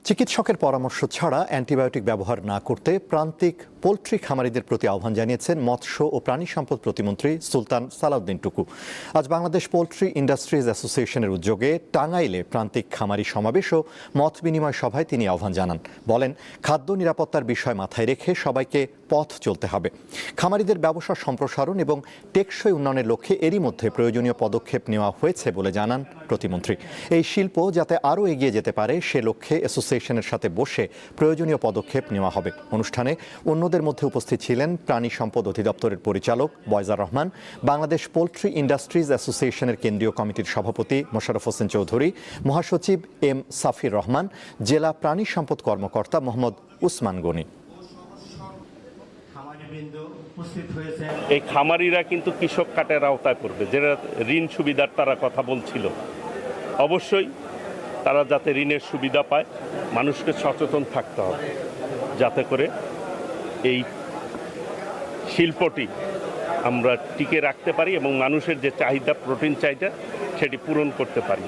চিকিৎসকের পরামর্শ ছাড়া অ্যান্টিবায়োটিক ব্যবহার না করতে প্রান্তিক পোলট্রি খামারিদের প্রতি আহ্বান জানিয়েছেন মৎস্য ও প্রাণী সম্পদ প্রতিমন্ত্রী সুলতান সালাউদ্দিন টুকু। আজ বাংলাদেশ পোলট্রি ইন্ডাস্ট্রিজ অ্যাসোসিয়েশনের উদ্যোগে টাঙ্গাইলে প্রান্তিক খামারি সমাবেশ ও মত বিনিময় সভায় তিনি আহ্বান জানান। বলেন, খাদ্য নিরাপত্তার বিষয় মাথায় রেখে সবাইকে পথ চলতে হবে। খামারিদের ব্যবসা সম্প্রসারণ এবং টেকসই উন্নয়নের লক্ষ্যে এরই মধ্যে প্রয়োজনীয় পদক্ষেপ নেওয়া হয়েছে বলে জানান প্রতিমন্ত্রী। এই শিল্প যাতে আরও এগিয়ে যেতে পারে সে লক্ষ্যে অ্যাসোসিয়েশনের সাথে বসে প্রয়োজনীয় পদক্ষেপ নেওয়া হবে। অনুষ্ঠানে অন্যদের মধ্যে উপস্থিত ছিলেন প্রাণী সম্পদ অধিদপ্তরের পরিচালক বয়জার রহমান, বাংলাদেশ পোলট্রি ইন্ডাস্ট্রিজ অ্যাসোসিয়েশনের কেন্দ্রীয় কমিটির সভাপতি মোশাররফ হোসেন চৌধুরী, মহাসচিব এম সাফির রহমান, জেলা প্রাণী সম্পদ কর্মকর্তা মোহাম্মদ উসমান গনি। এই খামারিরা কিন্তু কৃষক কার্ডের আওতায় পড়বে, যেটা ঋণ সুবিধার তারা কথা বলছিল। অবশ্যই তারা যাতে ঋণের সুবিধা পায়, মানুষকে সচেতন থাকতে হবে যাতে করে এই শিল্পটি আমরা টিকে রাখতে পারি এবং মানুষের যে চাহিদা, প্রোটিন চাহিদা, সেটি পূরণ করতে পারি।